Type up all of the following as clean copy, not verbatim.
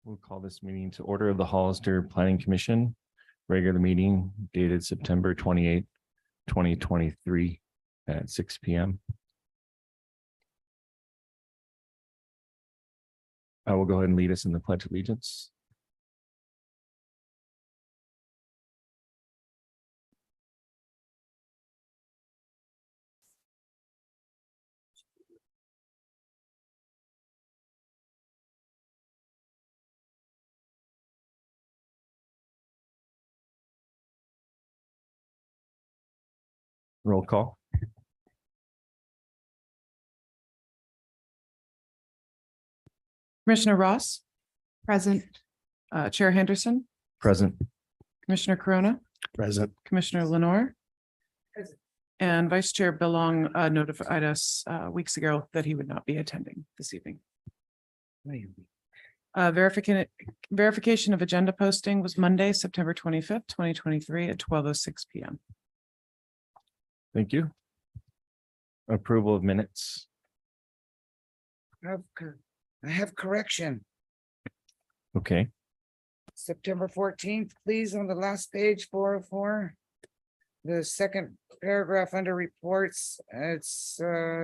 We'll call this meeting to order of the Hollister Planning Commission, regular meeting dated September 28th, 2023 at 6 p.m. I will go ahead and lead us in the Pledge of Allegiance. Roll call. Commissioner Ross. Present. Chair Henderson, Present. Commissioner Corona, Present. Commissioner Lenore. And Vice Chair Belong notified us weeks ago that he would not be attending this evening. Verification of agenda posting was Monday, September 25th, 2023 at 12:06 p.m. Thank you. Approval of minutes. I have correction. Okay. September 14th, please, on the last page, 404. The second paragraph under reports, it's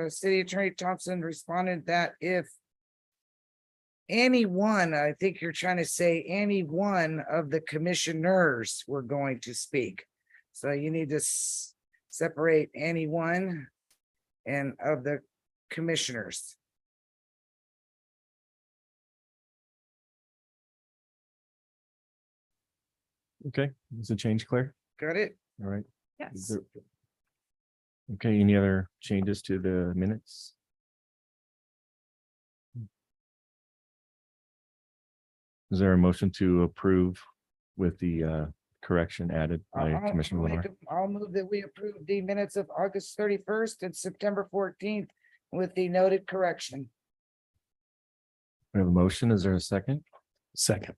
City Attorney Thompson responded that if anyone, I think you're trying to say any one of the commissioners were going to speak. So you need to separate anyone and of the commissioners. Okay. Is the change clear? Got it? All right. Yes. Is there- Okay, any other changes to the minutes? Is there a motion to approve with the correction added by Commissioner Lenore? I'll move that we approve the minutes of August 31st and September 14th with the noted correction. We have a motion. Is there a second? Second.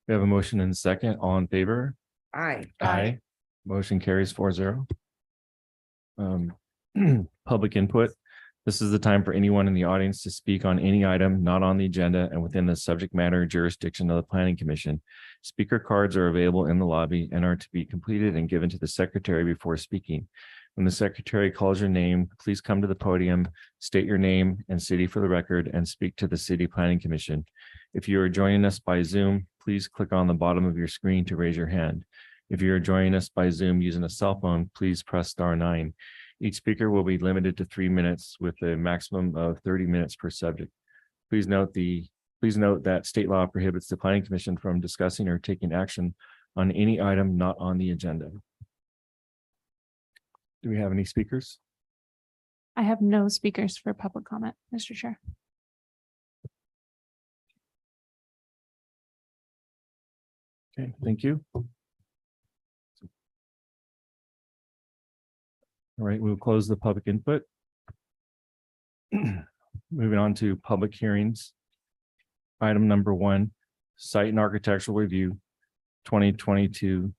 We have a motion and a second. All in favor? Aye. Aye. Motion carries 4-0. Public input. This is the time for anyone in the audience to speak on any item not on the agenda and within the subject matter jurisdiction of the Planning Commission. Speaker cards are available in the lobby and are to be completed and given to the secretary before speaking. When the secretary calls your name, please come to the podium, state your name and city for the record, and speak to the City Planning Commission. If you are joining us by Zoom, please click on the bottom of your screen to raise your hand. If you are joining us by Zoom using a cell phone, please press *9. Each speaker will be limited to 3 minutes with a maximum of 30 minutes per subject. Please note that state law prohibits the Planning Commission from discussing or taking action on any item not on the agenda. Do we have any speakers? I have no speakers for public comment, Mr. Chair. Okay, thank you. All right, we'll close the public input. Moving on to public hearings. Item number 1, Site and Architectural Review 2022-6.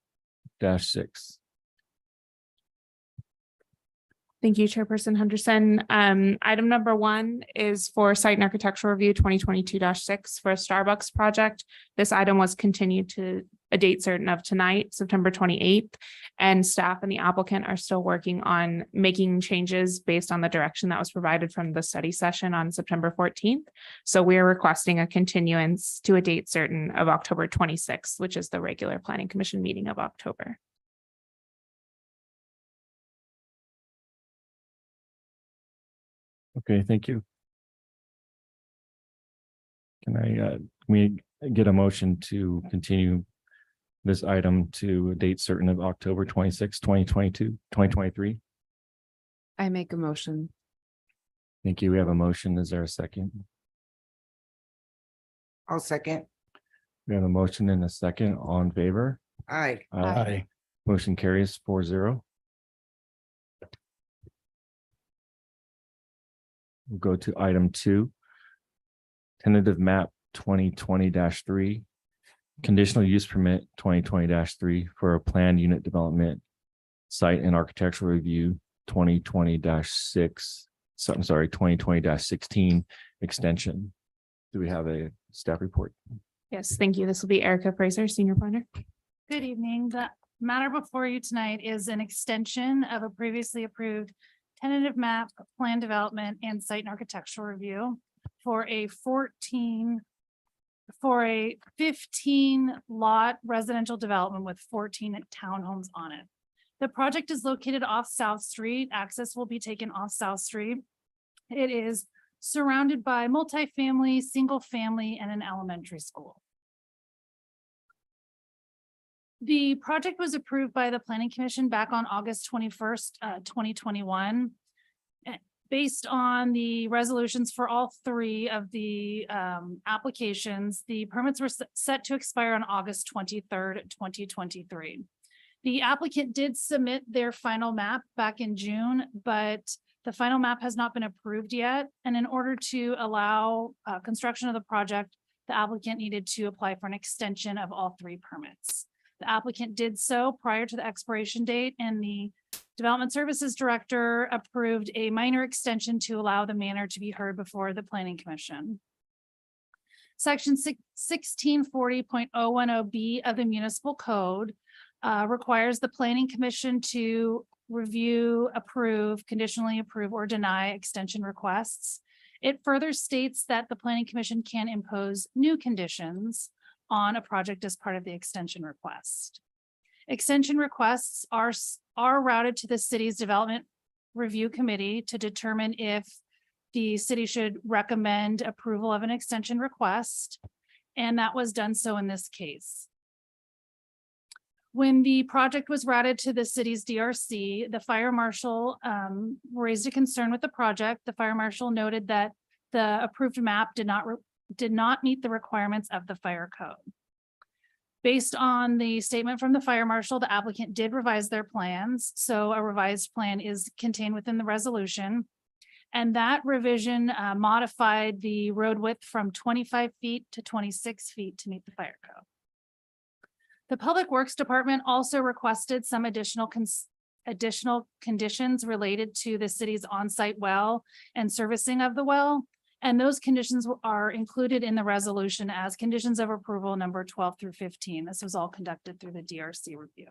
Thank you, Chairperson Henderson. Item number 1 is for Site and Architectural Review 2022-6 for a Starbucks project. This item was continued to a date certain of tonight, September 28th, and staff and the applicant are still working on making changes based on the direction that was provided from the study session on September 14th. So we are requesting a continuance to a date certain of October 26th, which is the regular Planning Commission meeting of October. Okay, thank you. Can we get a motion to continue this item to a date certain of October 26, 2023? I make a motion. Thank you. We have a motion. Is there a second? I'll second. We have a motion and a second. All in favor? Aye. Aye. Motion carries 4-0. We'll go to item 2. Tentative map 2020-3. Conditional use permit 2020-3 for a planned unit development site and architectural review 2020-6. So I'm sorry, 2020-16 extension. Do we have a staff report? Yes, thank you. This will be Erica Fraser, senior planner. Good evening. The matter before you tonight is an extension of a previously approved tentative map, plan development, and site and architectural review for a 15 lot residential development with 14 townhomes on it. The project is located off South Street. Access will be taken off South Street. It is surrounded by multifamily, single family, and an elementary school. The project was approved by the Planning Commission back on August 21st, 2021. Based on the resolutions for all three of the applications, the permits were set to expire on August 23rd, 2023. The applicant did submit their final map back in June, but the final map has not been approved yet. And in order to allow construction of the project, the applicant needed to apply for an extension of all three permits. The applicant did so prior to the expiration date, and the Development Services Director approved a minor extension to allow the matter to be heard before the Planning Commission. Section 1640.010B of the Municipal Code requires the Planning Commission to review, approve, conditionally approve, or deny extension requests. It further states that the Planning Commission can impose new conditions on a project as part of the extension request. Extension requests are routed to the city's Development Review Committee to determine if the city should recommend approval of an extension request, and that was done so in this case. When the project was routed to the city's DRC, the fire marshal raised a concern with the project. The fire marshal noted that the approved map did not meet the requirements of the fire code. Based on the statement from the fire marshal, the applicant did revise their plans. So a revised plan is contained within the resolution. And that revision modified the road width from 25 feet to 26 feet to meet the fire code. The Public Works Department also requested some additional conditions related to the city's on-site well and servicing of the well. And those conditions are included in the resolution as conditions of approval number 12 through 15. This was all conducted through the DRC review.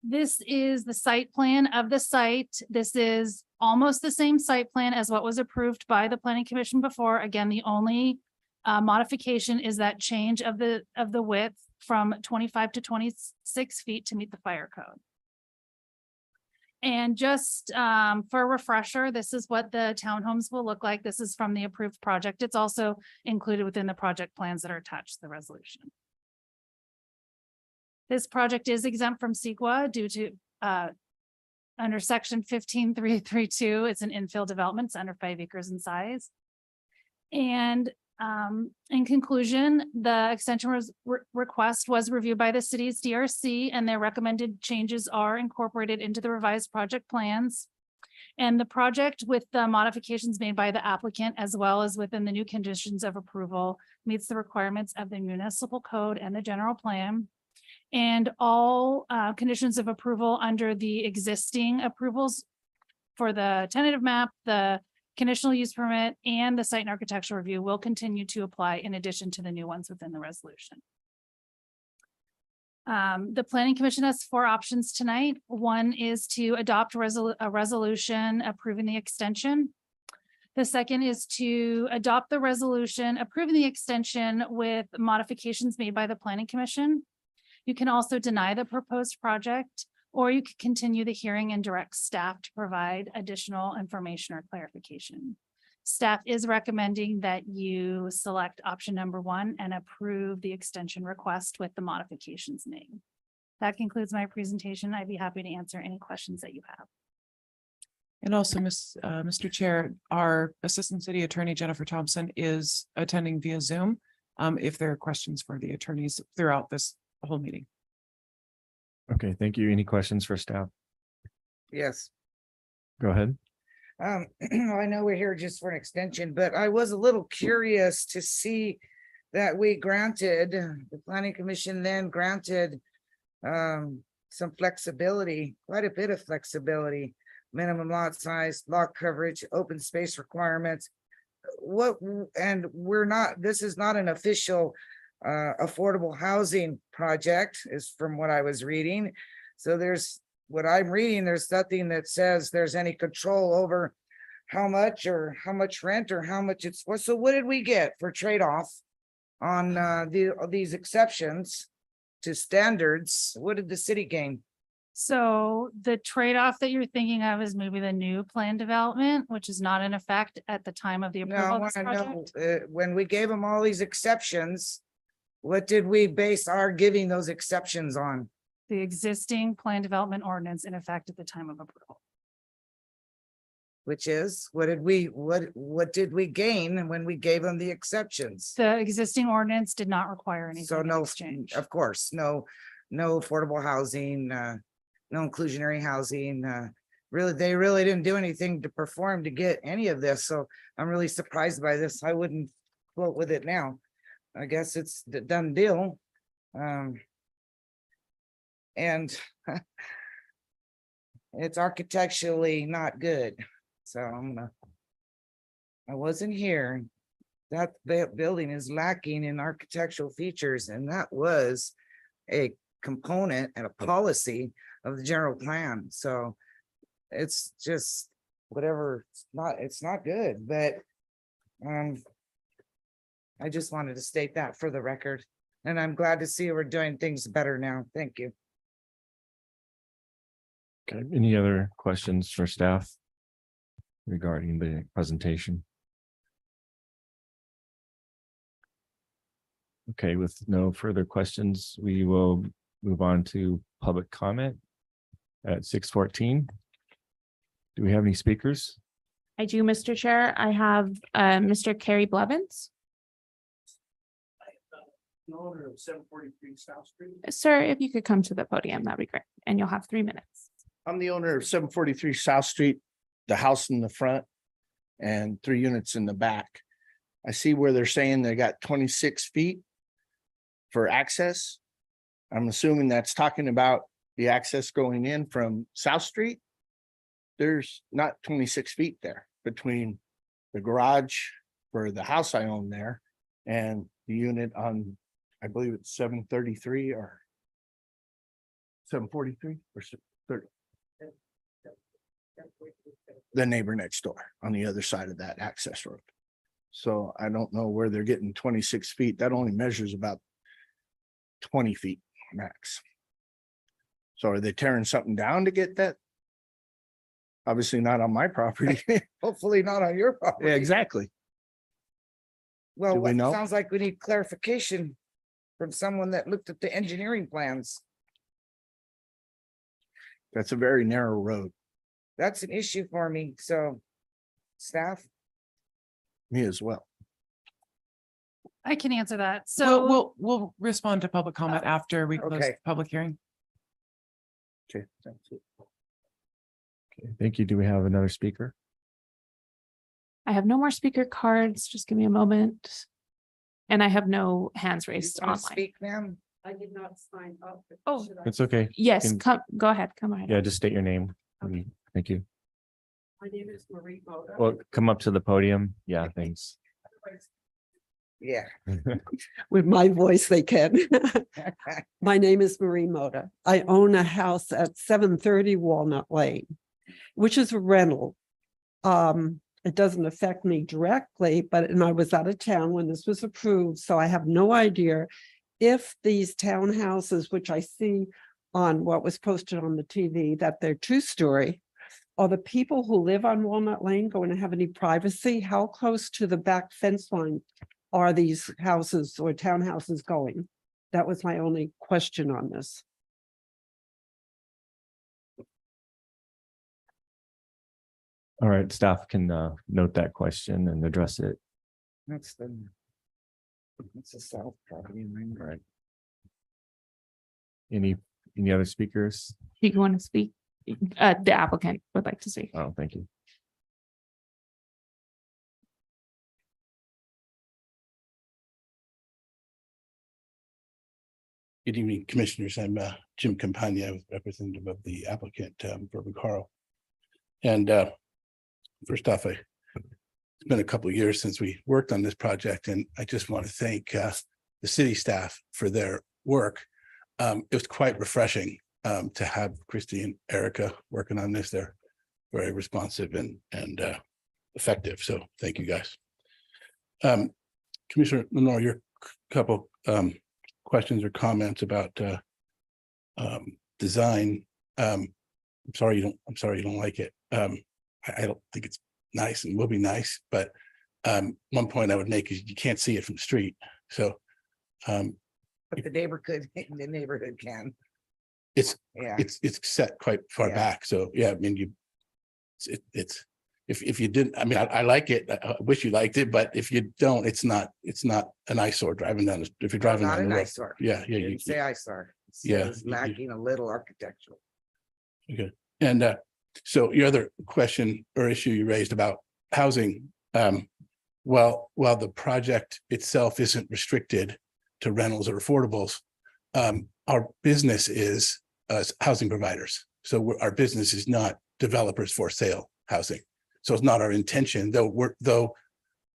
This is the site plan of the site. This is almost the same site plan as what was approved by the Planning Commission before. Again, the only modification is that change of the width from 25 to 26 feet to meet the fire code. And just for a refresher, this is what the townhomes will look like. This is from the approved project. It's also included within the project plans that are attached to the resolution. This project is exempt from CEQA due to under section 15332. It's an infill development. It's under 5 acres in size. And in conclusion, the extension request was reviewed by the city's DRC, and their recommended changes are incorporated into the revised project plans. And the project, with the modifications made by the applicant, as well as within the new conditions of approval, meets the requirements of the municipal code and the general plan. And all conditions of approval under the existing approvals for the tentative map, the conditional use permit, and the site and architectural review will continue to apply in addition to the new ones within the resolution. The Planning Commission has 4 options tonight. One is to adopt a resolution approving the extension. The second is to adopt the resolution approving the extension with modifications made by the Planning Commission. You can also deny the proposed project, or you could continue the hearing and direct staff to provide additional information or clarification. Staff is recommending that you select option number 1 and approve the extension request with the modifications made. That concludes my presentation. I'd be happy to answer any questions that you have. And also, Mr. Chair, our Assistant City Attorney, Jennifer Thompson, is attending via Zoom. If there are questions for the attorneys throughout this whole meeting. Okay, thank you. Any questions for staff? Yes. Go ahead. I know we're here just for an extension, but I was a little curious to see that we granted, the Planning Commission then granted some flexibility, quite a bit of flexibility, minimum lot size, lot coverage, open space requirements. what, and we're not, this is not an official affordable housing project, is from what I was reading. So there's, what I'm reading, there's nothing that says there's any control over how much or how much rent or how much it's for. So what did we get for trade-off on these exceptions to standards? What did the city gain? So the trade-off that you're thinking of is maybe the new plan development, which is not in effect at the time of the No, I approval of this want to know, project. when we gave them all these exceptions, what did we base our giving those exceptions on? The existing plan development ordinance in effect at the time of approval. Which is, what did we gain when we gave them the exceptions? The existing ordinance did not require So anything in no, exchange. of course, no affordable housing, no inclusionary housing, really, they really didn't do anything to perform to get any of this, so I'm really surprised by this. I wouldn't vote with it now. I guess it's the done deal. And it's architecturally not good, so I wasn't here. That building is lacking in architectural features, and that was a component and a policy of the general plan, so it's just whatever, it's not good, but I just wanted to state that for the record, and I'm glad to see we're doing things better now. Thank you. Okay, any other questions for staff regarding the presentation? Okay, with no further questions, we will move on to public comment at 6:14. Do we have any speakers? I do, Mr. Chair. I have Mr. Kerry Blevins. The owner of 743 South Street. Sir, if you could come to the podium, that'd be great. And you'll have 3 minutes. I'm the owner of 743 South Street, the house in the front and 3 units in the back. I see where they're saying they got 26 feet for access. I'm assuming that's talking about the access going in from South Street. There's not 26 feet there between the garage for the house I own there and the unit on, I believe it's 733 or 743 or 30. The neighbor next door on the other side of that access road. So I don't know where they're getting 26 feet. That only measures about 20 feet max. So are they tearing something down to get that? Obviously not on my property. Hopefully not on your property. Yeah, exactly. Well, Do we know? sounds like we need clarification from someone that looked at the engineering plans. That's a very narrow road. That's an issue for me, so staff. Me as well. I can answer that. So So we'll respond to public comment after we close Okay. the public hearing. Okay. Thank you. Okay, thank you. Do we have another speaker? I have no more speaker cards. Just give me a moment. And I have no hands You raised wanna online. Speak, ma'am. I did not sign up. Oh. Should I- It's okay. Yes, Can- come, go ahead, come ahead. Yeah, just state your name. Okay. Thank you. My name is Marie Moda. Well, come up to the podium. Yeah, thanks. Yeah. With my voice, they can. My name is Marie Moda. I own a house at 730 Walnut Lane, which is a rental. It doesn't affect me directly, but and I was out of town when this was approved, so I have no idea if these townhouses, which I see on what was posted on the TV, that they're 2-story. Are the people who live on Walnut Lane going to have any privacy? How close to the back fence line are these houses or townhouses going? That was my only question on this. All right, staff can note that question and address it. That's the south property. All right. Any other speakers? Do you want to speak? The applicant would like to speak. Oh, thank you. Good evening, Commissioners. I'm Jim Campagna, representative of the applicant, Verba Carl. And first off, I it's been a couple of years since we worked on this project, and I just want to thank the city staff for their work. It was quite refreshing to have Christy and Erica working on this. They're very responsive and effective. So thank you, guys. Commissioner Lenore, your couple questions or comments about design. I'm sorry you don't like it. I don't think it's nice and will be nice, but one point I would make is you can't see it from the street. So But the neighborhood can. it's Yeah. it's set quite far Yeah. back. So yeah, I mean, it's if you didn't, I mean, I like it. I wish you liked it, but if you don't, it's not an eyesore driving down. If you're driving Not down an the road. eyesore. Yeah, yeah. Didn't say eyesore. Yeah, It's lacking a little architectural. And so your other question or issue you raised about housing, while the project itself isn't restricted to rentals or affordables, our business is housing providers. So our business is not developers for sale housing. So it's not our intention, though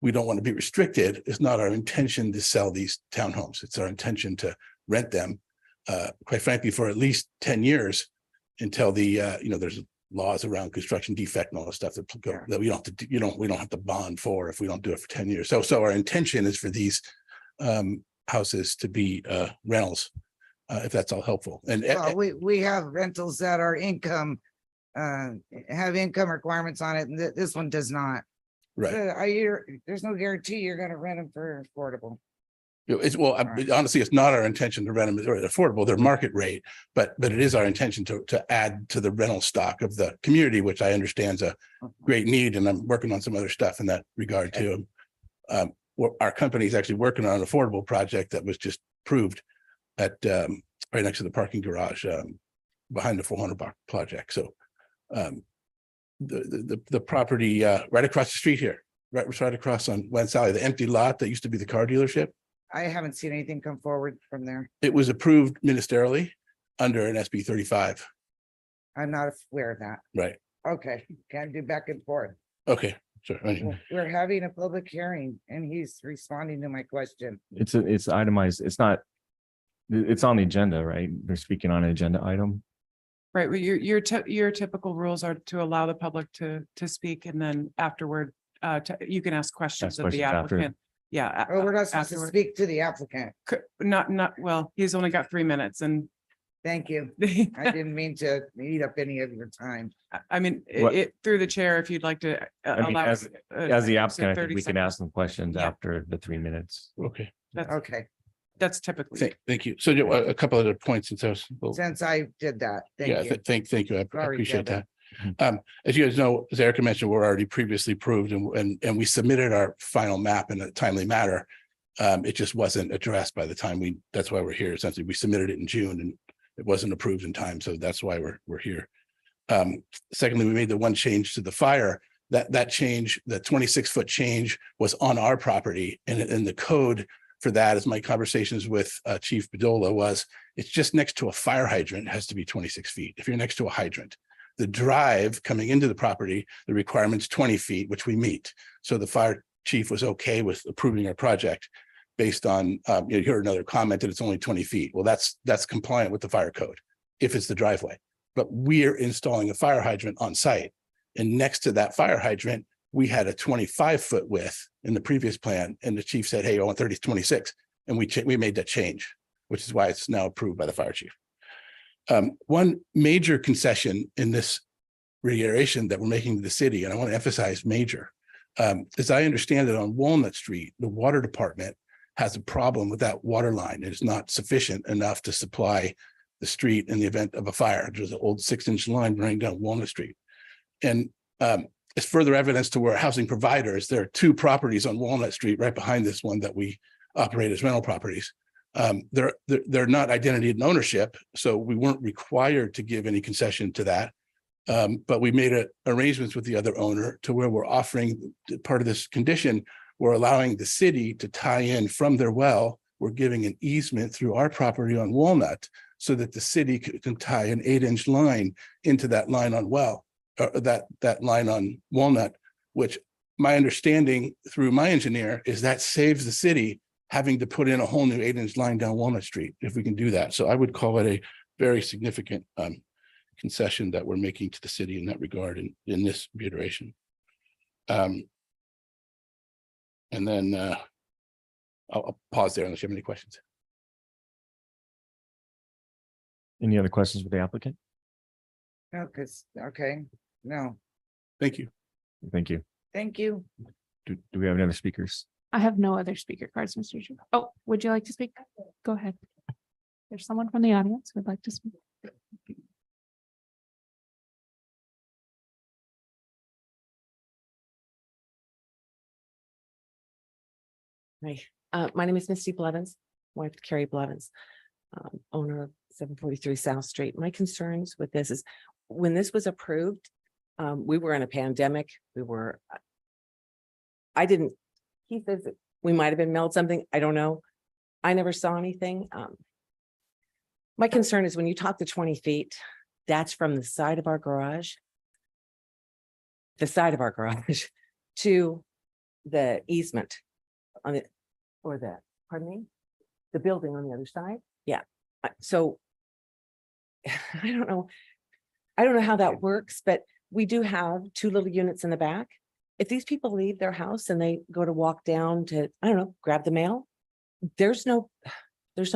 we don't want to be restricted, it's not our intention to sell these townhomes. It's our intention to rent them, quite frankly, for at least 10 years until there's laws around construction defect and all the stuff that we don't have to bond for if we don't do it for 10 years. So our intention is for these houses to be rentals, if that's all helpful. And Well, we have rentals that are income, have income requirements on it, and this one does not. right. There's no guarantee you're gonna rent them for affordable. Honestly, it's not our intention to rent them or affordable, they're market rate, but it is our intention to add to the rental stock of the community, which I understand is a great need, and I'm working on some other stuff in that regard too. Our company is actually working on an affordable project that was just approved at right next to the parking garage behind the 400 block project. So the property right across the street here, right across on West Alley, the empty lot that used to be the car dealership. I haven't seen anything come forward from there. It was approved ministerially under an SB 35. I'm not aware of that. Right. Okay, can't do back and forth. Okay, sure. We're having a public hearing and he's responding to my question. It's itemized. It's on the agenda, right? They're speaking on an agenda item. Right, well, your typical rules are to allow the public to speak, and then afterward, you can ask questions of the questions after. applicant. Yeah. Oh, we're not supposed to afterward. speak to the applicant. Well, he's only got 3 minutes, and Thank you. I didn't mean to eat up any of your time. I mean, What- it through the chair, if you'd like to. I mean, allow as us, the say applicant, I 30 think we can seconds. ask them questions Yeah. after the 3 minutes. Okay, Okay, That's typically. thank you. So a couple other points since I was. since I did that, Yeah, thank you. thank you. I Sorry, appreciate that. Kevin. As you guys know, as Erica mentioned, we're already previously approved and we submitted our final map in a timely manner. It just wasn't addressed by the time that's why we're here. Essentially, we submitted it in June and it wasn't approved in time. So that's why we're here. Secondly, we made the one change to the fire. That change, the 26-foot change was on our property, and the code for that, as my conversations with Chief Bedola was, it's just next to a fire hydrant, it has to be 26 feet. If you're next to a hydrant, the drive coming into the property, the requirement's 20 feet, which we meet. So the fire chief was okay with approving our project based on, you heard another comment that it's only 20 feet. Well, that's compliant with the fire code if it's the driveway. But we're installing a fire hydrant on site. And next to that fire hydrant, we had a 25-foot width in the previous plan. And the chief said, hey, I want 26. And we made that change, which is why it's now approved by the fire chief. One major concession in this reiteration that we're making to the city, and I want to emphasize major, as I understand it, on Walnut Street, the water department has a problem with that water line. It is not sufficient enough to supply the street in the event of a fire. There's an old 6-inch line running down Walnut Street. And it's further evidence to where housing providers, there are 2 properties on Walnut Street right behind this one that we operate as rental properties. They're not identity and ownership, so we weren't required to give any concession to that. But we made arrangements with the other owner to where we're offering part of this condition. We're allowing the city to tie in from their well. We're giving an easement through our property on Walnut so that the city can tie an 8-inch line into that line on that line on Walnut, which my understanding through my engineer is that saves the city having to put in a whole new 8-inch line down Walnut Street, if we can do that. So I would call it a very significant concession that we're making to the city in that regard in this reiteration. And then I'll pause there unless you have any questions. Any other questions for the applicant? No, okay, no, Thank you. Thank you. thank you. Do we have any other speakers? I have no other speaker cards, Mr. Chair. Oh, would you like to speak? Go ahead. There's someone from the audience who would like to speak. Hi, my name is Misty Blevins, wife of Carrie Blevins, owner of 743 South Street. My concerns with this is when this was approved, we were in a pandemic. He says that we might have been mailed something. I don't know. I never saw anything. My concern is when you talk to 20 feet, that's from the side of our garage, to the easement on it, or the, pardon me, the building on the other side. Yeah. So I don't know how that works, but we do have 2 little units in the back. If these people leave their house and they go to walk down to, I don't know, grab the mail, there's no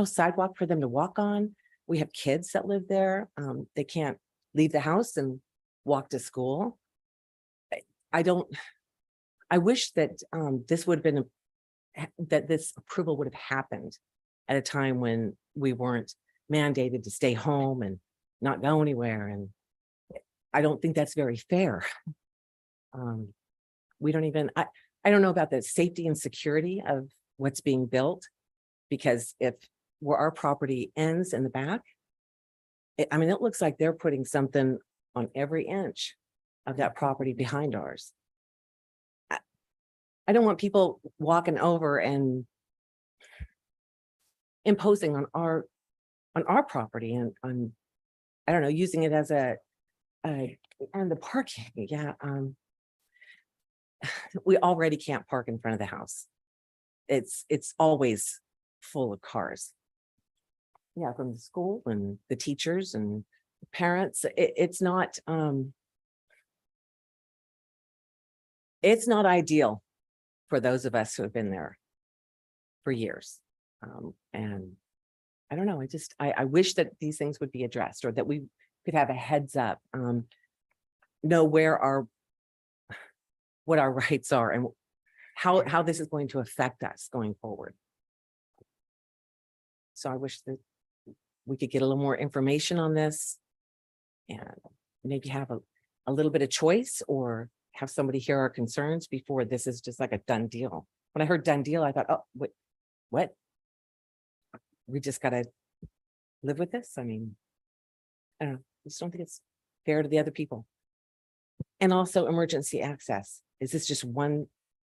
sidewalk for them to walk on. We have kids that live there. They can't leave the house and walk to school. I wish that this would have been that this approval would have happened at a time when we weren't mandated to stay home and not go anywhere. And I don't think that's very fair. We don't even, I don't know about the safety and security of what's being built, because if where our property ends in the back, I mean, it looks like they're putting something on every inch of that property behind ours. I don't want people walking over and imposing on our property and on, I don't know, using it as and the parking. Yeah. We already can't park in front of the house. It's always full of cars. Yeah, from the school and the teachers and parents. It's not ideal for those of us who have been there for years. And I don't know, I wish that these things would be addressed, or that we could have a heads up, know what our rights are and how this is going to affect us going forward. So I wish that we could get a little more information on this and maybe have a little bit of choice, or have somebody hear our concerns before this is just like a done deal. When I heard done deal, I thought, oh, wait, what? We just gotta live with this? I mean, I don't know. I just don't think it's fair to the other people. And also emergency access. Is this just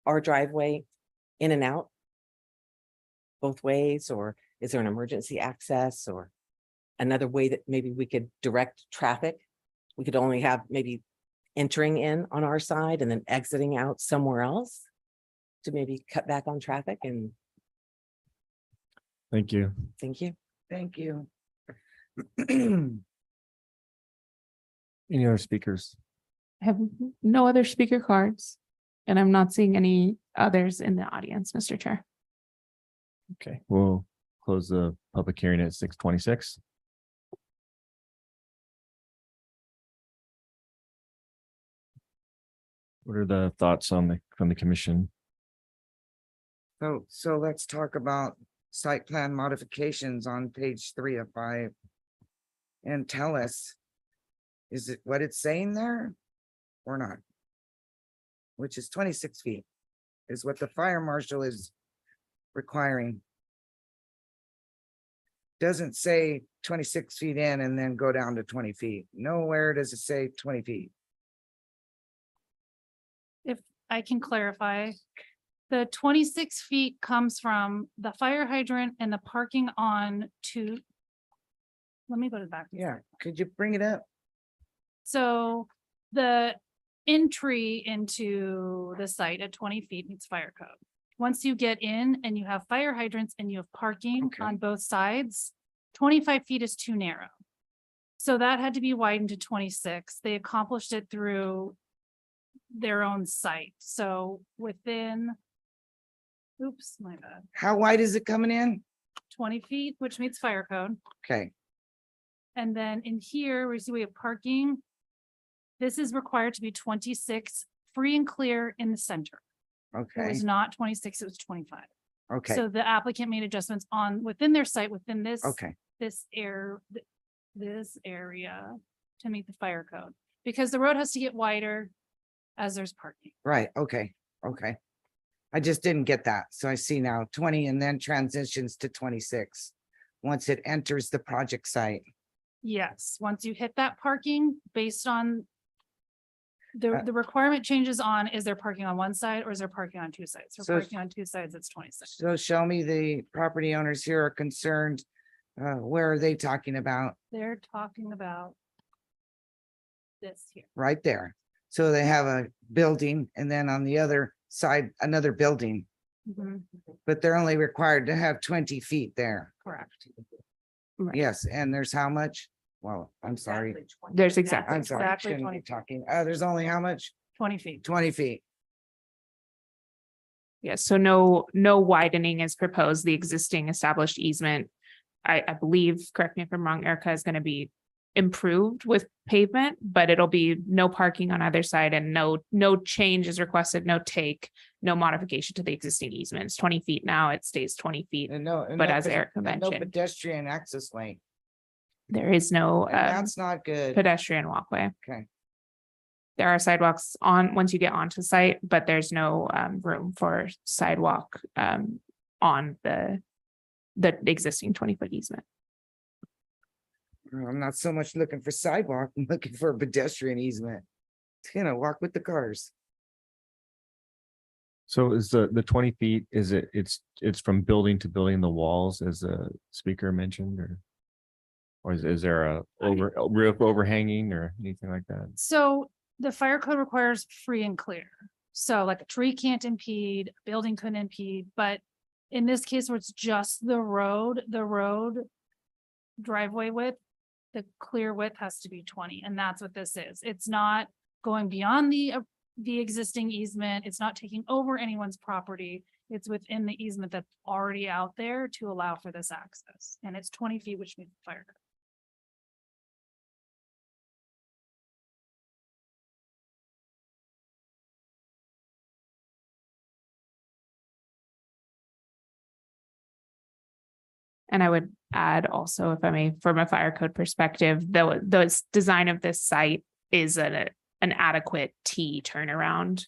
our driveway in and out both ways, or is there an emergency access or another way that maybe we could direct traffic? We could only have maybe entering in on our side and then exiting out somewhere else to maybe cut back on traffic. And Thank you. thank you. Thank you. Any other speakers? I have no other speaker cards, and I'm not seeing any others in the audience, Mr. Chair. Okay, we'll close the public hearing at 6:26. What are the thoughts from the commission? So let's talk about site plan modifications on page 3 of 5. And tell us, is it what it's saying there or not? Which is 26 feet is what the fire marshal is requiring. Doesn't say 26 feet in and then go down to 20 feet. Nowhere does it say 20 feet. If I can clarify, the 26 feet comes from the fire hydrant and the parking on to. Let me go to the back. Yeah, could you bring it up? So the entry into the site at 20 feet meets fire code. Once you get in and you have fire hydrants and you have parking Okay. on both sides, 25 feet is too narrow. So that had to be widened to 26. They accomplished it through their own site. So within, oops, my bad, How wide is it coming in? 20 feet, which meets fire code. Okay, And then in here, we see we have parking. This is required to be 26 free and clear in the center. It okay, was not 26, it was 25. okay, So the applicant made adjustments on within their site, within this. okay. This area to meet the fire code, because the road has to get wider as there's parking. Right, okay, okay. I just didn't get that. So I see now 20 and then transitions to 26. Once it enters the project site. Yes, once you hit that parking based on Uh, the requirement changes on, is there parking on one side or is there parking on two sides? For So- parking on two sides, it's 26. So show me the property owners here are concerned. Where are they talking about? They're talking about this here. Right there. So they have a building and then on the other side, another building, Mhm, but they're only required to have 20 feet there. correct. Right. Yes, and there's how much? Well, I'm sorry. There's exactly. I'm sorry. Exactly Shouldn't 20 be talking. There's only how much? 20 feet. 20 feet. Yes, so no widening is proposed. The existing established easement, I believe, correct me if I'm wrong, Erica, is going to be improved with pavement, but it'll be no parking on either side and no change is requested, no modification to the existing easement. It's 20 feet now, it stays 20 feet. And no. and But no as ped- Erica and no mentioned, pedestrian access lane. there is no And that's not good. pedestrian walkway. Okay, There are sidewalks once you get onto site, but there's no room for sidewalk on the existing 20-foot easement. Well, I'm not so much looking for sidewalk, I'm looking for a pedestrian easement. Walk with the cars. So is the 20 feet, it's from building to building the walls as the speaker mentioned, or is there a roof overhanging or anything like that? So the fire code requires free and clear. So like a tree can't impede, a building couldn't impede, but in this case where it's just the road driveway width, the clear width has to be 20, and that's what this is. It's not going beyond the existing easement. It's not taking over anyone's property. It's within the easement that's already out there to allow for this access. And it's 20 feet, which means fire code. And I would add also, if I may, from a fire code perspective, the design of this site is an adequate T turnaround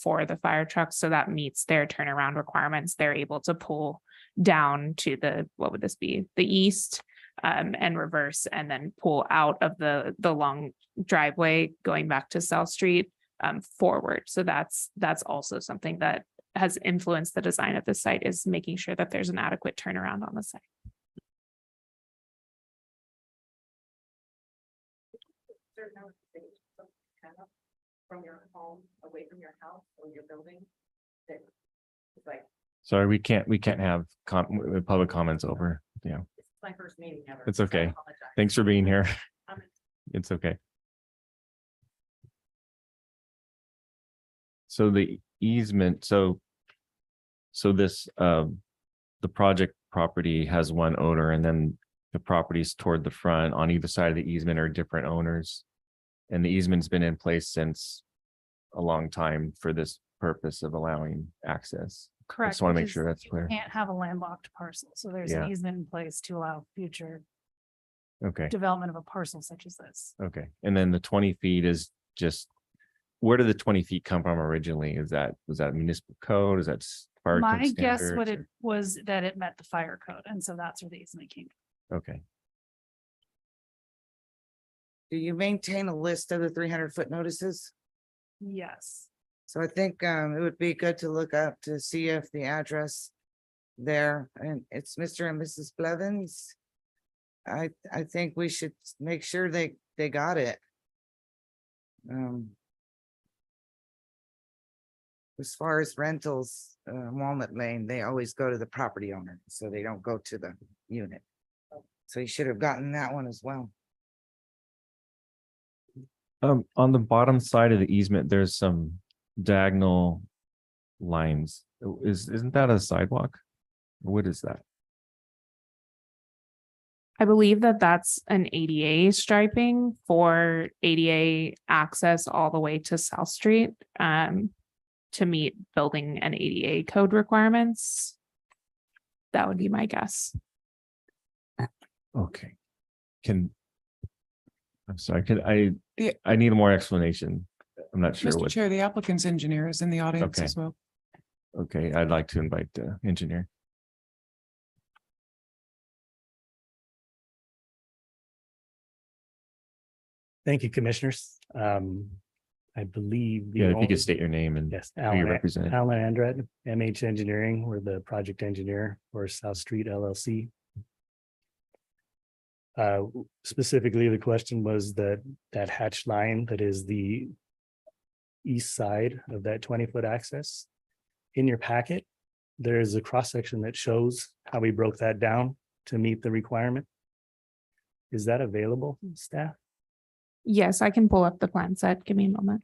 for the fire trucks. So that meets their turnaround requirements. They're able to pull down to what would this be? The east and reverse, and then pull out of the long driveway going back to South Street forward. So that's also something that has influenced the design of the site, is making sure that there's an adequate turnaround on the site. From your home, away from your house or your building. Sorry, we can't have public comments over. Yeah, It's my first meeting ever. It's okay. so I apologize. thanks for being here. Um, It's okay. So the easement, so this, the project property has one owner, and then the properties toward the front on either side of the easement are different owners. And the easement's been in place since a long time for this purpose of allowing access. Correct. wanna make because sure that's you clear. Can't have a landlocked parcel, so there's Yeah. an easement in place to allow future Okay, development of a parcel such as this. okay. And then the 20 feet is just, where did the 20 feet come from originally? Was that municipal code? Is that fire code My guess standards, or- was that it met the fire code, and so that's where the easement came. Okay. Do you maintain a list of the 300-foot notices? Yes, So I think it would be good to look up to see if the address there, and it's Mr. and Mrs. Blevins. I think we should make sure they got it. as far as rentals, Walnut Lane, they always go to the property owner, so they don't go to the unit. So you should have gotten that one as well. On the bottom side of the easement, there's some diagonal lines. Isn't that a sidewalk? What is that? I believe that that's an ADA striping for ADA access all the way to South Street, to meet building and ADA code requirements. That would be my guess. Okay. I'm sorry, The- I need more explanation. I'm not sure Mr. what, Chair, the applicant's engineer is in the audience Okay. as well. okay, I'd like to invite the engineer. Thank you, commissioners. I believe. the Yeah, if you only- could state your name and Yes, who you Alan, represent. Alan Andrade, MH Engineering. We're the project engineer for South Street LLC. Specifically, the question was that hatch line that is the east side of that 20-foot access. In your packet, there is a cross-section that shows how we broke that down to meet the requirement. Is that available, staff? Yes, I can pull up the plan set. Give me a moment.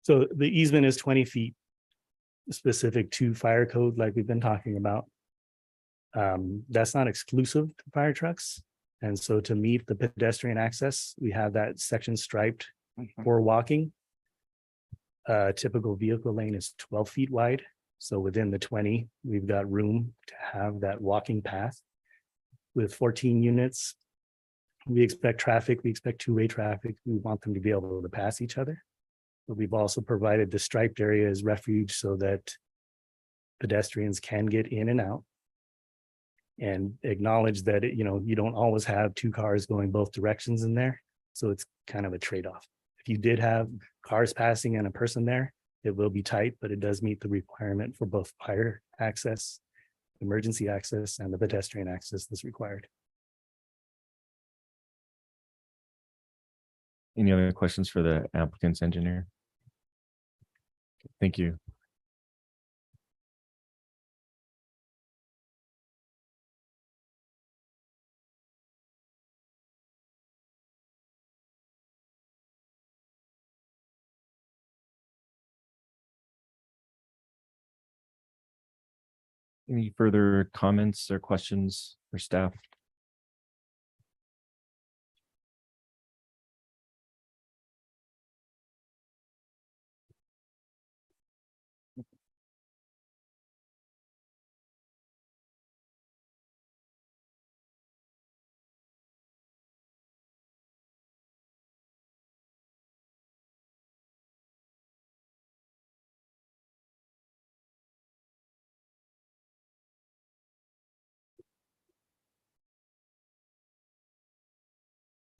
So the easement is 20 feet specific to fire code like we've been talking about. That's not exclusive to fire trucks. And so to meet the pedestrian access, we have that section striped for walking. Typical vehicle lane is 12 feet wide. So within the 20, we've got room to have that walking path. With 14 units, we expect traffic, we expect two-way traffic. We want them to be able to pass each other. But we've also provided the striped area as refuge so that pedestrians can get in and out. And acknowledge that, you don't always have two cars going both directions in there. So it's kind of a trade-off. If you did have cars passing and a person there, it will be tight, but it does meet the requirement for both fire access, emergency access, and the pedestrian access that's required. Any other questions for the applicant's engineer? Thank you. Any further comments or questions for staff?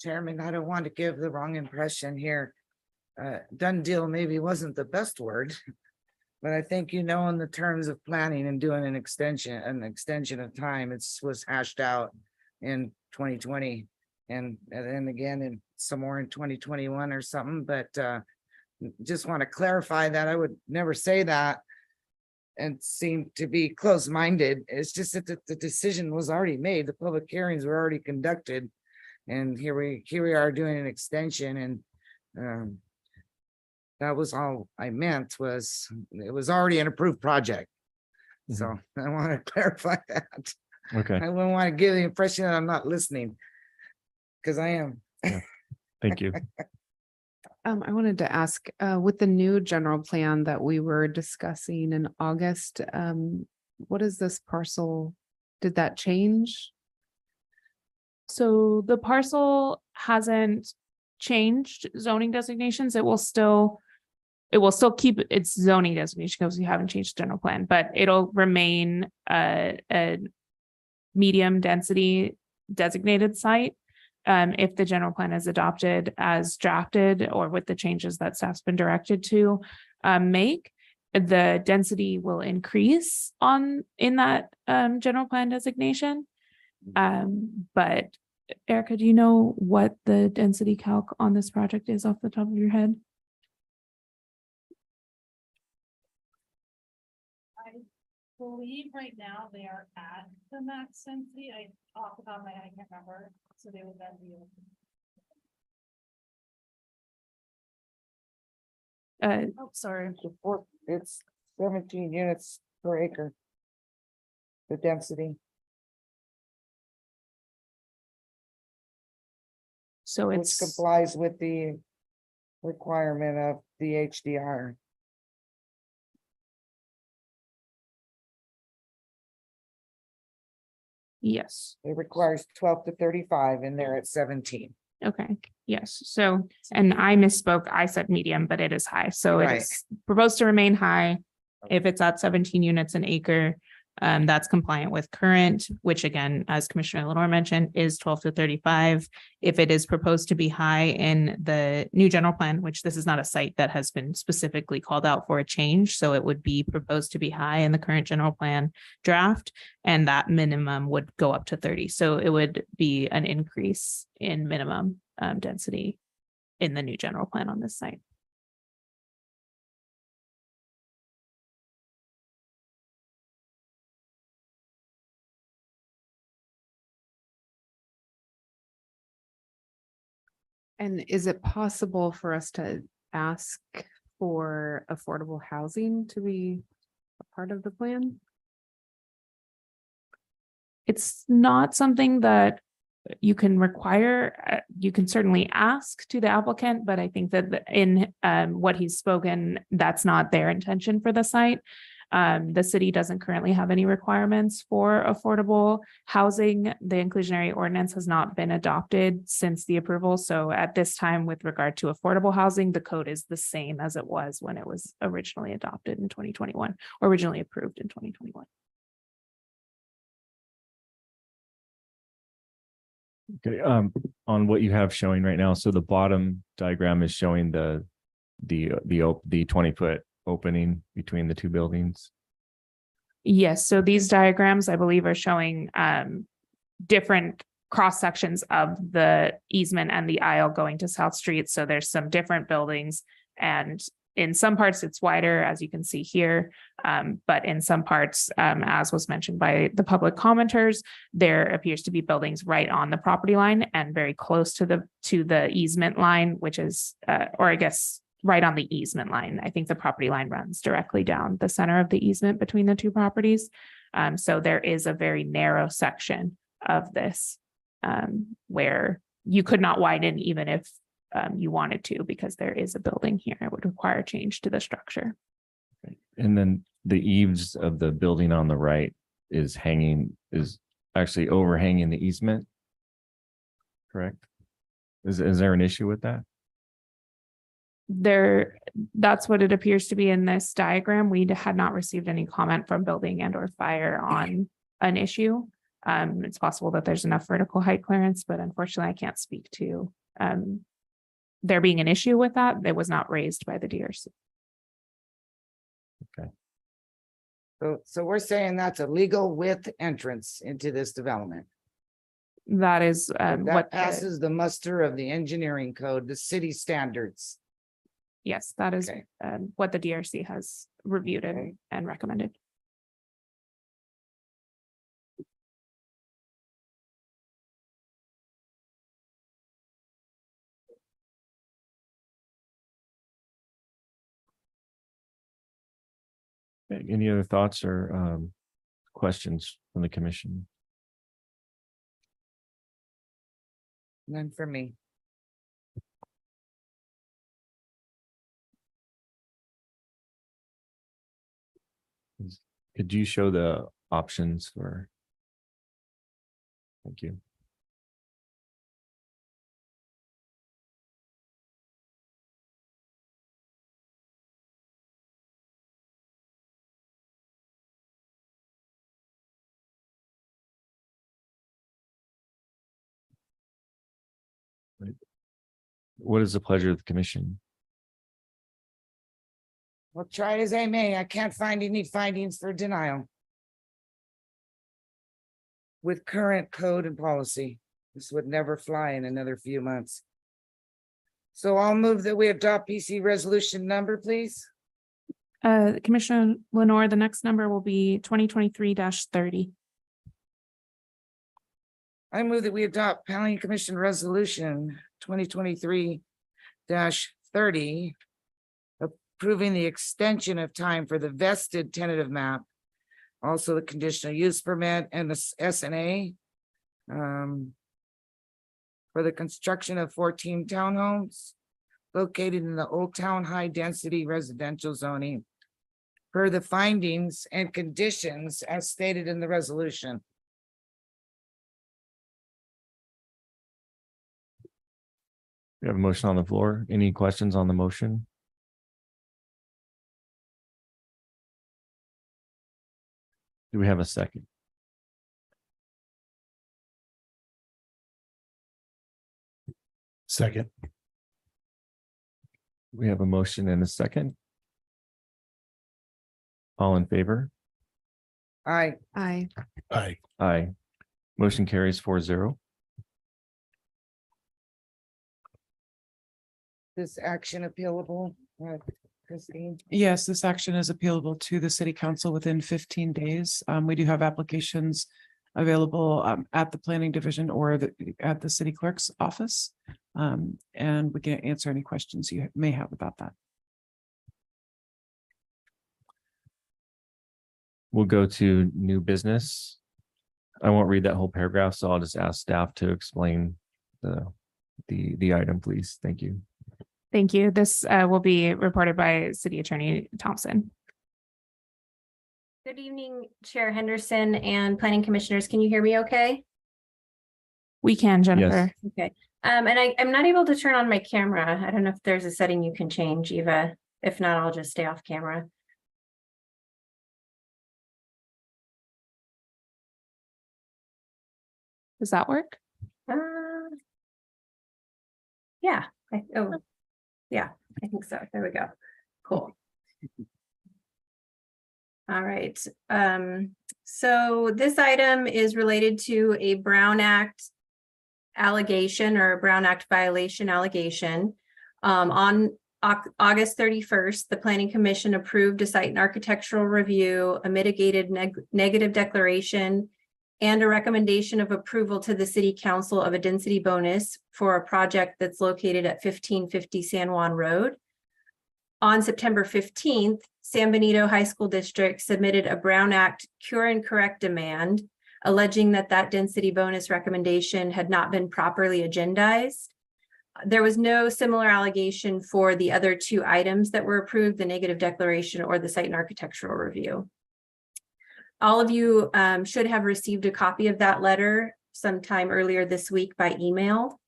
Chairman, I don't want to give the wrong impression here. Done deal maybe wasn't the best word. But I think, in the terms of planning and doing an extension of time, was hashed out in 2020. And then again in some more in 2021 or something, but just want to clarify that I would never say that. And seem to be closed-minded. It's just that the decision was already made. The public hearings were already conducted. And here we are doing an extension, and that was all I meant. It was already an approved project. So I want to clarify that. Okay, I wouldn't want to give the impression that I'm not listening, because I am. thank you. I wanted to ask, with the new general plan that we were discussing in August, what is this parcel? Did that change? So the parcel hasn't changed zoning designations. It will still keep its zoning designation because we haven't changed the general plan, but it'll remain a medium density designated site. If the general plan is adopted as drafted or with the changes that staff's been directed to make, the density will increase in that general plan designation. But Erica, do you know what the density calc on this project is off the top of your head? I believe right now they are at the max density. Off the top of my head, I can't remember. So they would then be. Oh, sorry. It's 17 units per acre. The density. So Which it's, complies with the requirement of the HDR. yes, It requires 12 to 35 and they're at 17. okay, yes, so, and I misspoke, I said medium, but it is high, so it Right. is proposed to remain high. If it's at 17 units an acre, that's compliant with current, which again, as Commissioner Lenore mentioned, is 12 to 35. If it is proposed to be high in the new general plan, which this is not a site that has been specifically called out for a change, so it would be proposed to be high in the current general plan draft, and that minimum would go up to 30. So it would be an increase in minimum density in the new general plan on this site. And is it possible for us to ask for affordable housing to be a part of the plan? It's not something that you can require. You can certainly ask to the applicant, but I think that in what he's spoken, that's not their intention for the site. The city doesn't currently have any requirements for affordable housing. The inclusionary ordinance has not been adopted since the approval. So at this time, with regard to affordable housing, the code is the same as it was when it was originally adopted in 2021, or originally approved in 2021. Okay, on what you have showing right now, so the bottom diagram is showing the 20-foot opening between the two buildings. Yes, so these diagrams, I believe, are showing different cross sections of the easement and the aisle going to South Street. So there's some different buildings, and in some parts it's wider, as you can see here. But in some parts, as was mentioned by the public commenters, there appears to be buildings right on the property line and very close to the easement line, which is, or I guess right on the easement line. I think the property line runs directly down the center of the easement between the two properties. So there is a very narrow section of this where you could not widen even if you wanted to, because there is a building here. It would require change to the structure. And then the eaves of the building on the right is actually overhanging the easement. Correct? Is there an issue with that? That's what it appears to be in this diagram. We had not received any comment from building and or fire on an issue. It's possible that there's enough vertical height clearance, but unfortunately I can't speak to there being an issue with that. It was not raised by the DRC. Okay. So we're saying that's a legal width entrance into this development. That is That what passes the muster of the engineering code, the city standards. yes, that is Okay. what the DRC has reviewed Okay. and recommended. Any other thoughts or questions from the commission? None for me. Could you show the options for? Thank you. What is the pleasure of the commission? Well, try it as I may, I can't find any findings for denial. With current code and policy, This would never fly in another few months. So I'll move that we adopt PC resolution number, please. Commissioner Lenore, the next number will be 2023-30. I move that we adopt Planning Commission Resolution 2023-30, approving the extension of time for the vested tentative map, also the conditional use permit and the SNA for the construction of 14 townhomes located in the Old Town High Density Residential Zoning per the findings and conditions as stated in the resolution. We have a motion on the floor. Any questions on the motion? Do we have a second? Second. We have a motion and a second. All in favor? Aye. Aye. Aye. Aye. Motion carries 4-0. This action appealable, Christine? Yes, this action is appealable to the city council within 15 days. We do have applications available at the planning division or at the city clerk's office. And we can answer any questions you may have about that. We'll go to new business. I won't read that whole paragraph, so I'll just ask staff to explain the item, please. Thank you. Thank you. This will be reported by City Attorney Thompson. Good evening, Chair Henderson and Planning Commissioners. Can you hear me okay? We can, Jennifer. Okay. And I'm not able to turn on my camera. I don't know if there's a setting you can change, Eva. If not, I'll just stay off camera. Does that work? Yeah. Yeah, I think so. There we go. Cool. All right. So this item is related to a Brown Act allegation or a Brown Act violation allegation. On August 31st, the Planning Commission approved a site and architectural review, a mitigated negative declaration, and a recommendation of approval to the City Council of a density bonus for a project that's located at 1550 San Juan Road. On September 15th, San Benito High School District submitted a Brown Act cure and correct demand, alleging that that density bonus recommendation had not been properly agendized. There was no similar allegation for the other two items that were approved, the negative declaration or the site and architectural review. All of you should have received a copy of that letter sometime earlier this week by email.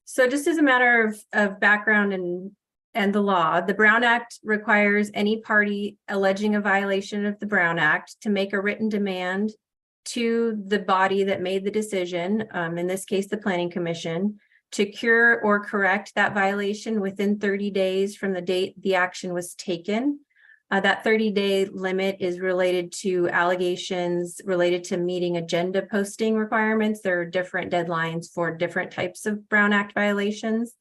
So just as a matter of background and the law, the Brown Act requires any party alleging a violation of the Brown Act to make a written demand to the body that made the decision, in this case, the Planning Commission, to cure or correct that violation within 30 days from the date the action was taken. That 30-day limit is related to allegations related to meeting agenda posting requirements. There are different deadlines for different types of Brown Act violations.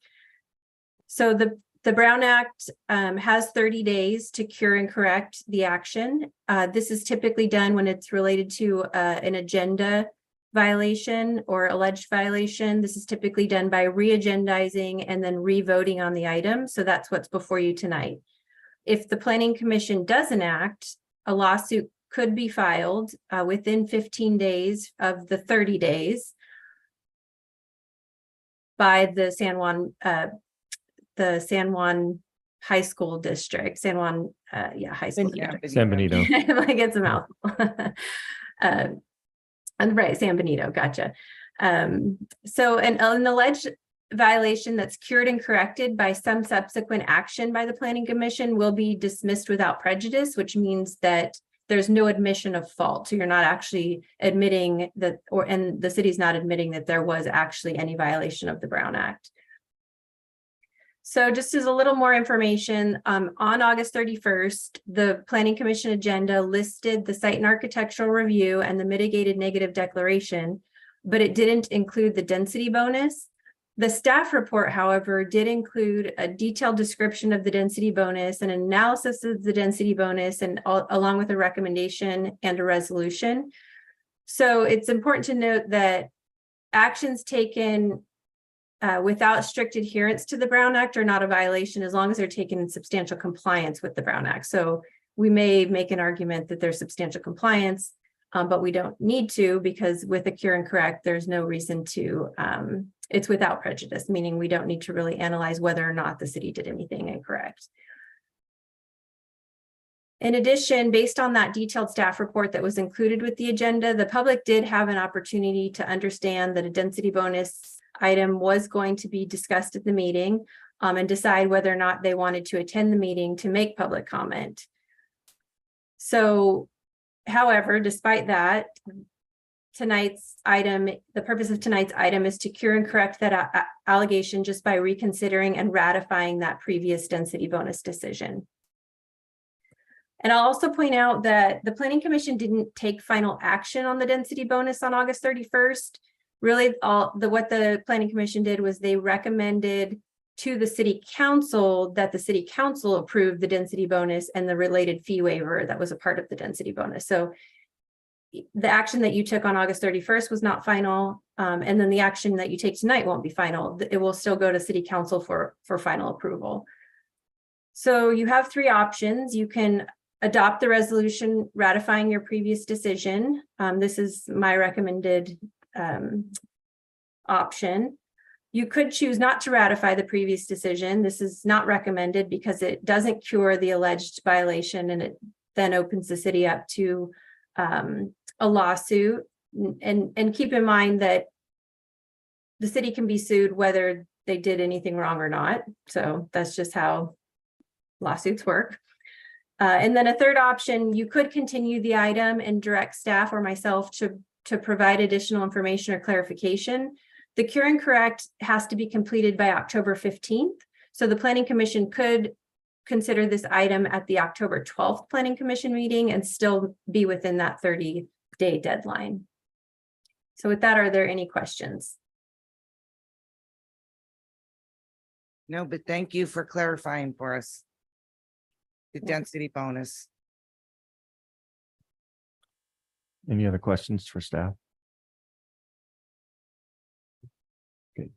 So the Brown Act has 30 days to cure and correct the action. This is typically done when it's related to an agenda violation or alleged violation. This is typically done by re-agendizing and then re-voting on the item. So that's what's before you tonight. If the Planning Commission doesn't act, a lawsuit could be filed within 15 days of the 30 days by the San Juan High School District, San Juan, High School District. San Benito. Like it's a mouthful. Right, San Benito, gotcha. So an alleged violation that's cured and corrected by some subsequent action by the Planning Commission will be dismissed without prejudice, which means that there's no admission of fault. So you're not actually admitting that, and the city's not admitting that there was actually any violation of the Brown Act. So just as a little more information, on August 31st, the Planning Commission agenda listed the site and architectural review and the mitigated negative declaration but it didn't include the density bonus. The staff report, however, did include a detailed description of the density bonus, an analysis of the density bonus, and along with a recommendation and a resolution. So it's important to note that actions taken without strict adherence to the Brown Act are not a violation as long as they're taken in substantial compliance with the Brown Act. So we may make an argument that there's substantial compliance, but we don't need to, because with a cure and correct, there's no reason to, it's without prejudice, meaning we don't need to really analyze whether or not the city did anything incorrect. In addition, based on that detailed staff report that was included with the agenda, the public did have an opportunity to understand that a density bonus item was going to be discussed at the meeting, and decide whether or not they wanted to attend the meeting to make public comment. So, however, despite that, tonight's item, the purpose of tonight's item is to cure and correct that allegation just by reconsidering and ratifying that previous density bonus decision. And I'll also point out that the Planning Commission didn't take final action on the density bonus on August 31st. Really, what the Planning Commission did was they recommended to the City Council that the City Council approve the density bonus and the related fee waiver that was a part of the density bonus. So the action that you took on August 31st was not final, and then the action that you take tonight won't be final. It will still go to City Council for final approval. So you have three options. You can adopt the resolution ratifying your previous decision. This is my recommended option. You could choose not to ratify the previous decision. This is not recommended because it doesn't cure the alleged violation, and it then opens the city up to a lawsuit. And keep in mind that the city can be sued whether they did anything wrong or not. So that's just how lawsuits work. And then a third option, you could continue the item and direct staff or myself to provide additional information or clarification. The cure and correct has to be completed by October 15th. So the Planning Commission could consider this item at the October 12th Planning Commission meeting and still be within that 30-day deadline. So with that, are there any questions? No, but thank you for clarifying for us the density bonus. Any other questions for staff? Okay,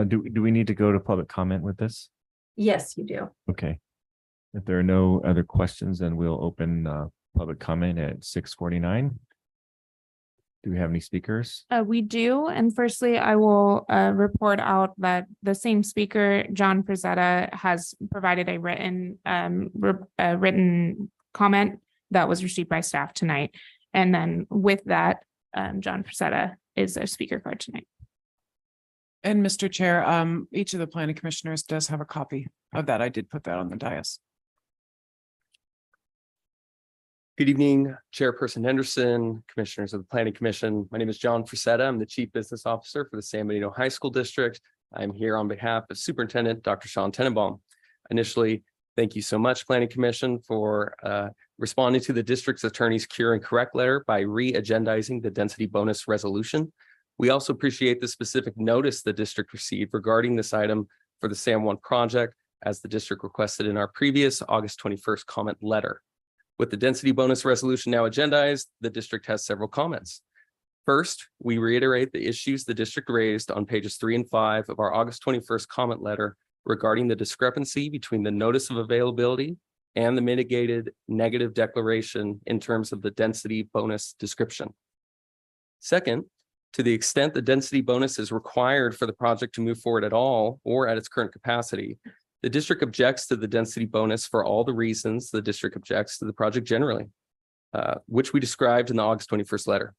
do we need to go to public comment with this? Yes, you do. Okay. If there are no other questions, then we'll open public comment at 6:49. Do we have any speakers? We do. And firstly, I will report out that the same speaker, John Frazetta, has provided a written comment that was received by staff tonight. And then with that, John Frazetta is a speaker card tonight. And Mr. Chair, each of the planning commissioners does have a copy of that. I did put that on the dais. Good evening, Chairperson Henderson, Commissioners of the Planning Commission. My name is John Frazetta. I'm the Chief Business Officer for the San Benito High School District. I'm here on behalf of Superintendent Dr. Sean Tenenbaum. Initially, thank you so much, Planning Commission, for responding to the district's attorney's cure and correct letter by re-agendizing the density bonus resolution. We also appreciate the specific notice the district received regarding this item for the San Juan project, as the district requested in our previous August 21st comment letter. With the density bonus resolution now agendized, the district has several comments. First, we reiterate the issues the district raised on pages 3 and 5 of our August 21st comment letter regarding the discrepancy between the notice of availability and the mitigated negative declaration in terms of the density bonus description. Second, to the extent the density bonus is required for the project to move forward at all or at its current capacity, the district objects to the density bonus for all the reasons the district objects to the project generally, which we described in the August 21st letter.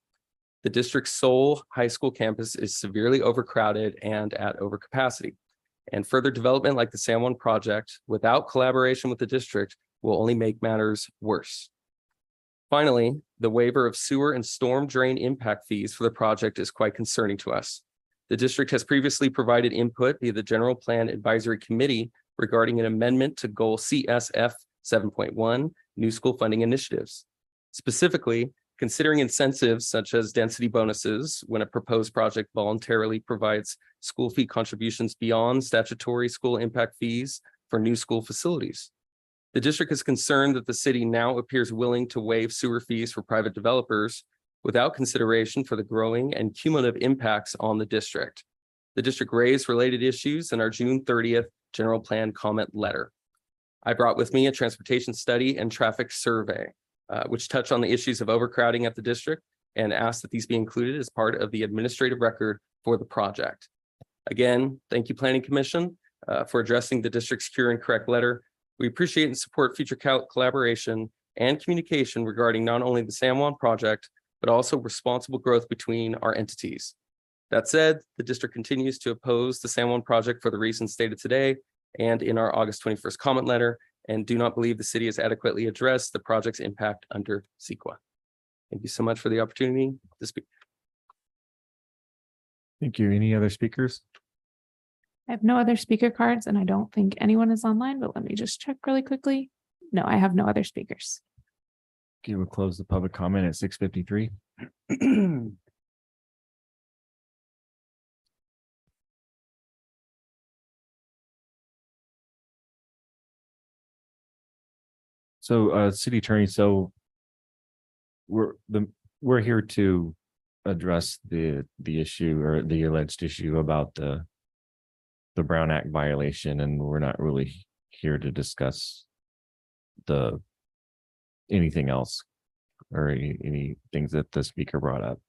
The district's sole high school campus is severely overcrowded and at overcapacity, and further development like the San Juan project without collaboration with the district will only make matters worse. Finally, the waiver of sewer and storm drain impact fees for the project is quite concerning to us. The district has previously provided input via the General Plan Advisory Committee regarding an amendment to Goal CSF 7.1, New School Funding Initiatives. Specifically, considering incentives such as density bonuses when a proposed project voluntarily provides school fee contributions beyond statutory school impact fees for new school facilities. The district is concerned that the city now appears willing to waive sewer fees for private developers without consideration for the growing and cumulative impacts on the district. The district raised related issues in our June 30th general plan comment letter. I brought with me a transportation study and traffic survey, which touch on the issues of overcrowding at the district and asked that these be included as part of the administrative record for the project. Again, thank you, Planning Commission, for addressing the district's cure and correct letter. We appreciate and support future collaboration and communication regarding not only the San Juan project, but also responsible growth between our entities. That said, the district continues to oppose the San Juan project for the reasons stated today and in our August 21st comment letter, and do not believe the city has adequately addressed the project's impact under CEQA. Thank you so much for the opportunity to speak. Thank you. Any other speakers? I have no other speaker cards and I don't think anyone is online, but let me just check really quickly. No, I have no other speakers. Okay, we'll close the public comment at 6:53. So, city attorney, so we're here to address the issue or the alleged issue about the Brown Act violation, and we're not really here to discuss anything else or any things that the speaker brought up.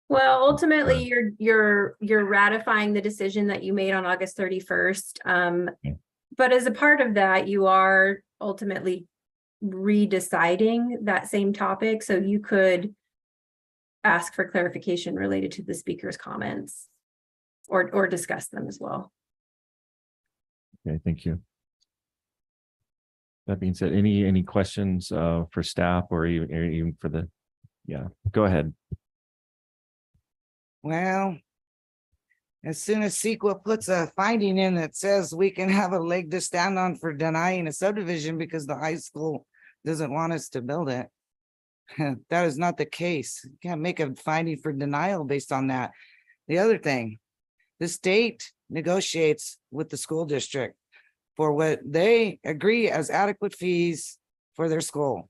Well, ultimately, you're ratifying the decision that you made on August 31st. But as a part of that, you are ultimately redeciding that same topic. So you could ask for clarification related to the speaker's comments or discuss them as well. Okay, thank you. That being said, any questions for staff or even for the, yeah, go ahead. Well, as soon as CEQA puts a finding in that says we can have a leg to stand on for denying a subdivision because the high school doesn't want us to build it, that is not the case. You can't make a finding for denial based on that. The other thing, the state negotiates with the school district for what they agree as adequate fees for their school.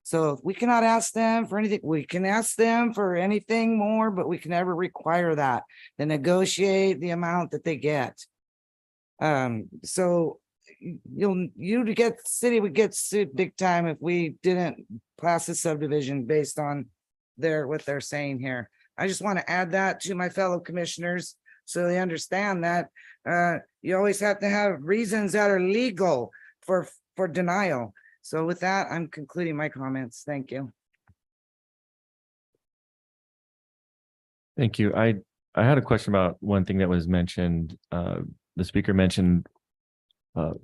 So if we cannot ask them for anything, we can ask them for anything more, but we can never require that. They negotiate the amount that they get. So city would get sued big time if we didn't pass a subdivision based on what they're saying here. I just want to add that to my fellow commissioners so they understand that you always have to have reasons that are legal for denial. So with that, I'm concluding my comments. Thank you. Thank you. I had a question about one thing that was mentioned. The speaker mentioned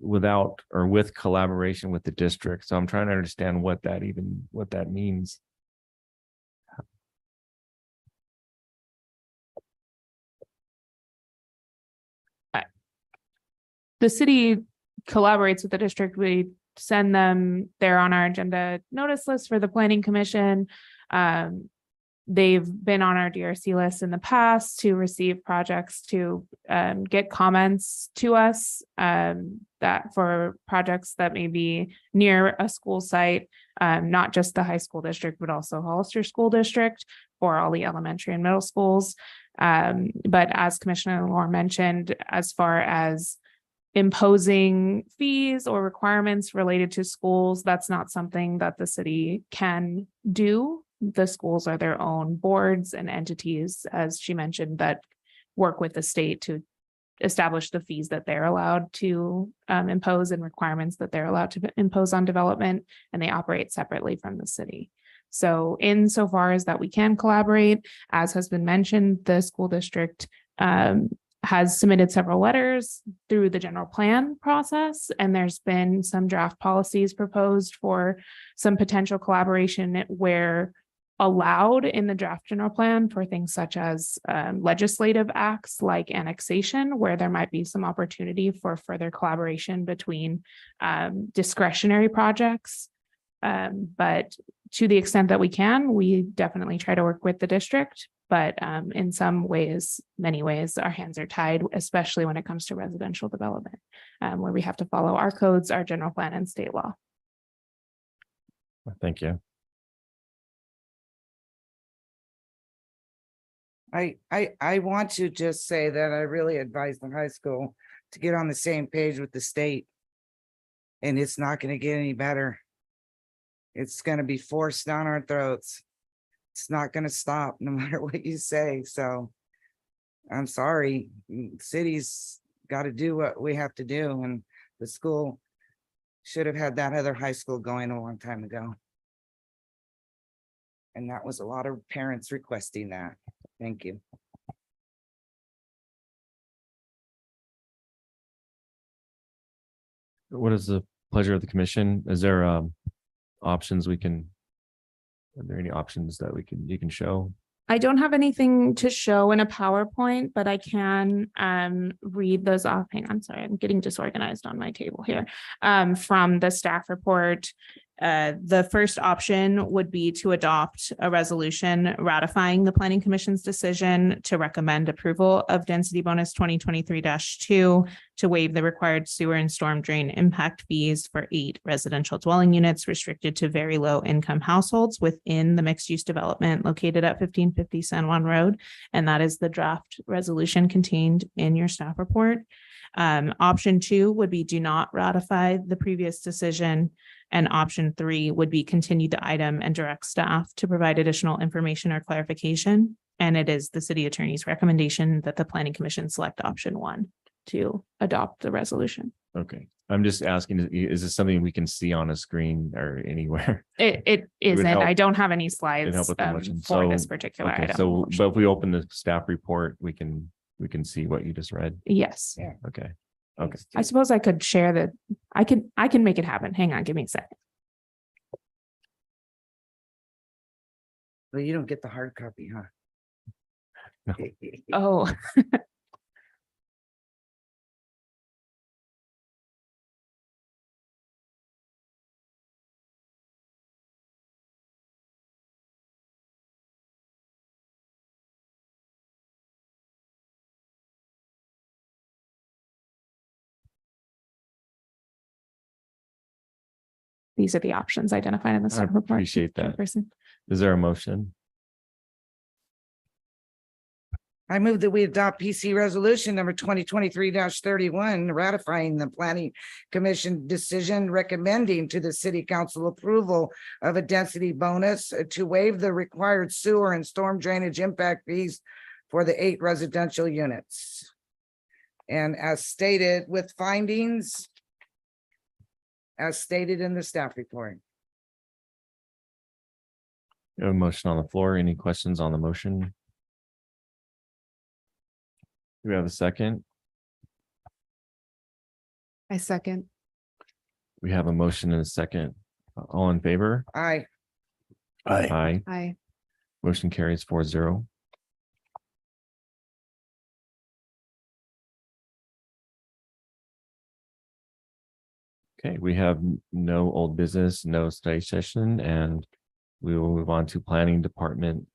without or with collaboration with the district. So I'm trying to understand what that means. The city collaborates with the district. We send them, they're on our agenda notice list for the Planning Commission. They've been on our DRC list in the past to receive projects, to get comments to us that for projects that may be near a school site, not just the high school district, but also Hollister School District for all the elementary and middle schools. But as Commissioner Lohr mentioned, as far as imposing fees or requirements related to schools, that's not something that the city can do. The schools are their own boards and entities, as she mentioned, that work with the state to establish the fees that they're allowed to impose and requirements that they're allowed to impose on development, and they operate separately from the city. So insofar as that we can collaborate, as has been mentioned, the school district has submitted several letters through the general plan process, and there's been some draft policies proposed for some potential collaboration where allowed in the draft general plan for things such as legislative acts like annexation, where there might be some opportunity for further collaboration between discretionary projects. But to the extent that we can, we definitely try to work with the district. But in some ways, many ways, our hands are tied, especially when it comes to residential development, where we have to follow our codes, our general plan and state law. Thank you. I want to just say that I really advise the high school to get on the same page with the state. And it's not going to get any better. It's going to be forced down our throats. It's not going to stop no matter what you say. So I'm sorry, city's got to do what we have to do. And the school should have had that other high school going a long time ago. And that was a lot of parents requesting that. Thank you. What is the pleasure of the commission? Is there options we can? Are there any options that you can show? I don't have anything to show in a PowerPoint, but I can read those off. Hang on, sorry, I'm getting disorganized on my table here. From the staff report, the first option would be to adopt a resolution ratifying the Planning Commission's decision to recommend approval of density bonus 2023-2 to waive the required sewer and storm drain impact fees for 8 residential dwelling units restricted to very low income households within the mixed use development located at 1550 San Juan Road. And that is the draft resolution contained in your staff report. Option 2 would be do not ratify the previous decision. And option 3 would be continue the item and direct staff to provide additional information or clarification. And it is the city attorney's recommendation that the Planning Commission select option 1 to adopt the resolution. Okay, I'm just asking, is this something we can see on a screen or anywhere? It isn't. help- I don't have any slides help with the motion. for this So, particular Okay, item. so but if we open the staff report, we can see what you just read. Yes, Yeah. Okay. Okay. I suppose I could share that. I can make it happen. Hang on, give me a second. Well, you don't get the hard copy, huh? No. Oh, these are the options identified in the I staff report. appreciate that. Chairperson. Is there a motion? I move that we adopt PC resolution number 2023-31, ratifying the Planning Commission decision recommending to the city council approval of a density bonus to waive the required sewer and storm drainage impact fees for the 8 residential units. And as stated with findings as stated in the staff report. We have a motion on the floor. Any questions on the motion? Do we have a second? I second. We have a motion and a second. All in favor? Aye. Aye. Aye. Motion carries 4-0. Okay, we have no old business, no study session, and we will move on to planning department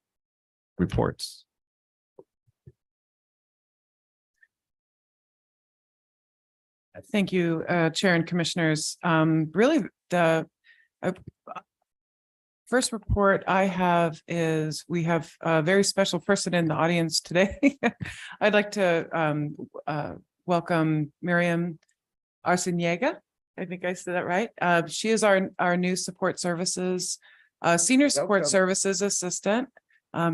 reports. Thank you, Chair and Commissioners. Really, the first report I have is we have a very special person in the audience today. I'd like to welcome Miriam Arciniega. I think I said that right. She is our new support services, senior support Welcome. services assistant.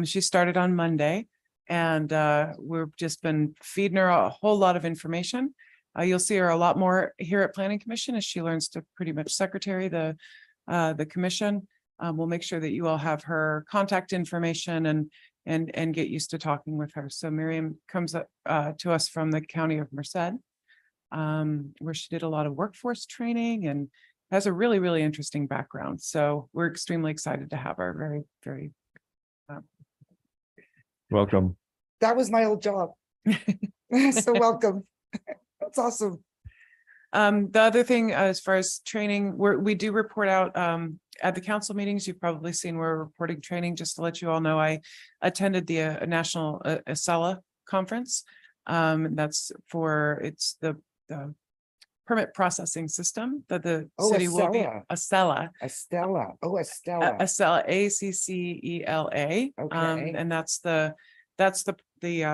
She started on Monday, and we've just been feeding her a whole lot of information. You'll see her a lot more here at Planning Commission as she learns to pretty much secretary the commission. We'll make sure that you all have her contact information and get used to talking with her. So Miriam comes up to us from the County of Merced, where she did a lot of workforce training and has a really, really interesting background. So we're extremely excited to have her. Very, very. Welcome. That was my old job. So welcome. That's awesome. The other thing, as far as training, we do report out at the council meetings, you've probably seen we're reporting training. Just to let you all know, I attended the National Acela Conference. That's it's the permit processing system that the Oh, city will be. Acela. Acela. Estella. Oh, Estella. Acela, ACCELA. Okay. And that's the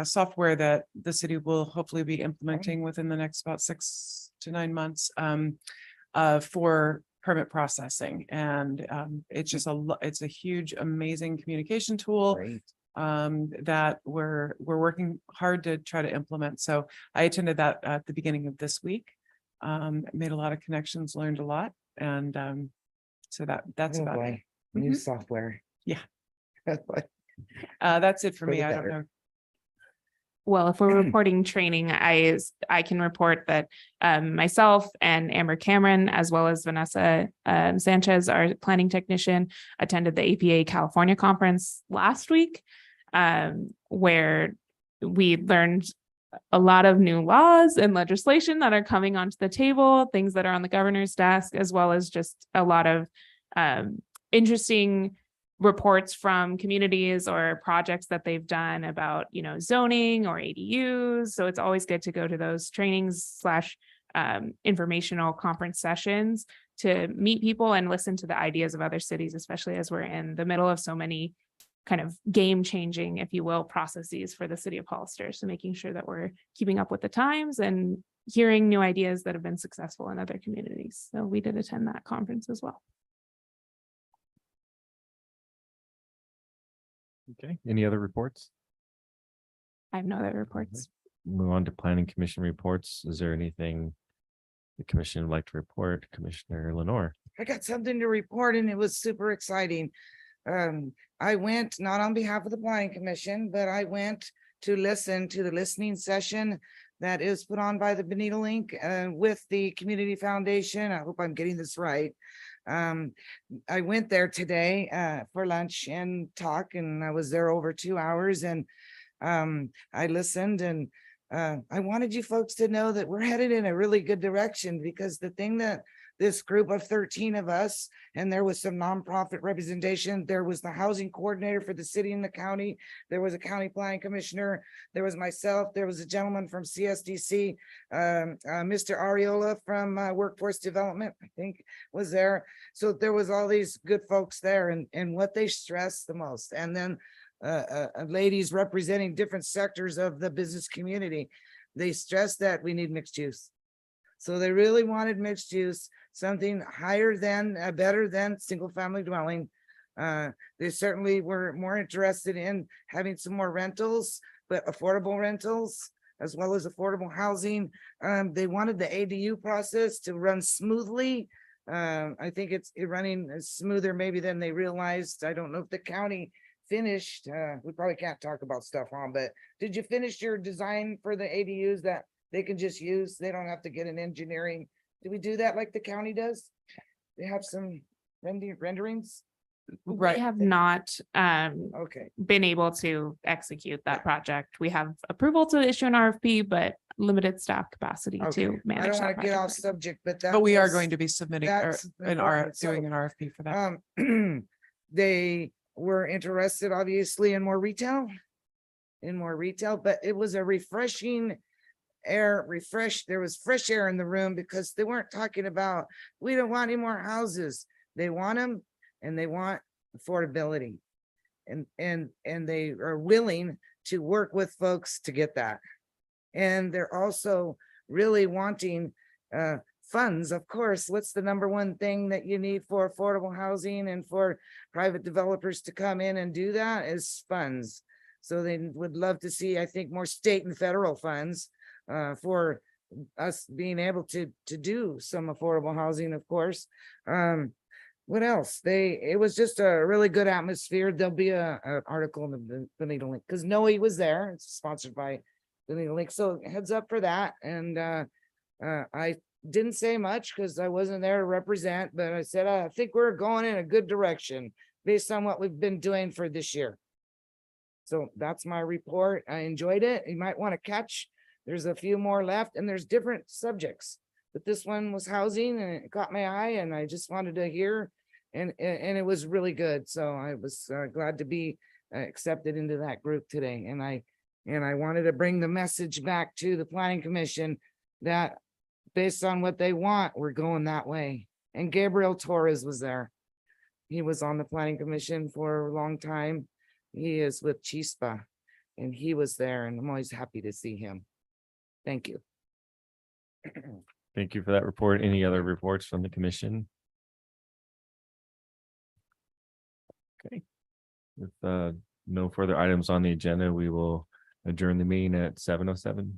software that the city will hopefully be implementing within the next about 6 to 9 months for permit processing. And it's just it's a huge, amazing communication tool Great. that we're working hard to try to implement. So I attended that at the beginning of this week. Made a lot of connections, learned a lot, and so that's Oh, about it. boy. New Mhm. software. Yeah. That's That's it for For me. the I don't better. know. Well, if we're reporting training, I can report that myself and Amber Cameron, as well as Vanessa Sanchez, our planning technician, attended the APA California conference last week, where we learned a lot of new laws and legislation that are coming onto the table, things that are on the governor's desk, as well as just a lot of interesting reports from communities or projects that they've done about, zoning or ADUs. So it's always good to go to those trainings / informational conference sessions to meet people and listen to the ideas of other cities, especially as we're in the middle of so many kind of game changing, if you will, processes for the city of Hollister. So making sure that we're keeping up with the times and hearing new ideas that have been successful in other communities. So we did attend that conference as well. Okay, any other reports? I have no other reports. Move on to planning commission reports. Is there anything the commission would like to report? Commissioner Lenore? I got something to report and it was super exciting. I went not on behalf of the planning commission, but I went to listen to the listening session that is put on by the Bonita Link with the Community Foundation. I hope I'm getting this right. I went there today for lunch and talk, and I was there over 2 hours, and I listened, and I wanted you folks to know that we're headed in a really good direction, because the thing that this group of 13 of us, and there was some nonprofit representation. There was the housing coordinator for the city and the county. There was a county planning commissioner. There was myself. There was a gentleman from CSDC, Mr. Ariola from Workforce Development, I think was there. So there was all these good folks there, and what they stressed the most. And then ladies representing different sectors of the business community. They stressed that we need mixed use. So they really wanted mixed use, something higher than, better than single family dwelling. They certainly were more interested in having some more rentals, but affordable rentals, as well as affordable housing. They wanted the ADU process to run smoothly. I think it's running smoother maybe than they realized. I don't know if the county finished. We probably can't talk about stuff on, but did you finish your design for the ADUs that they can just use? They don't have to get an engineering. Do we do that like the county does? They have some renderings? Right. We have not Okay. been able to execute that project. We have approval to issue an RFP, but limited staff capacity Okay. to I manage don't that want to get off project. subject, but that But we are was- going to be submitting or that's doing important. an RFP for that. They were interested obviously in more retail, but it was a refreshing air, there was fresh air in the room, because they weren't talking about, we don't want any more houses. They want them, and they want affordability. And they are willing to work with folks to get that. And they're also really wanting funds. Of course, what's the number one thing that you need for affordable housing and for private developers to come in and do that is funds. So they would love to see, I think, more state and federal funds for us being able to do some affordable housing, of course. What else? It was just a really good atmosphere. There'll be an article in the Bonita Link, because Noe was there. It's sponsored by Bonita Link. So heads up for that. And I didn't say much because I wasn't there to represent, but I said, I think we're going in a good direction based on what we've been doing for this year. So that's my report. I enjoyed it. You might want to catch, there's a few more left, and there's different subjects, but this one was housing and it caught my eye, and I just wanted to hear and it was really good. So I was glad to be accepted into that group today. And I wanted to bring the message back to the planning commission that based on what they want, we're going that way. And Gabriel Torres was there. He was on the planning commission for a long time. He is with Chispa and he was there and I'm always happy to see him. Thank you. Thank you for that report. Any other reports from the commission? Okay. With no further items on the agenda, we will adjourn the meeting at 7:07.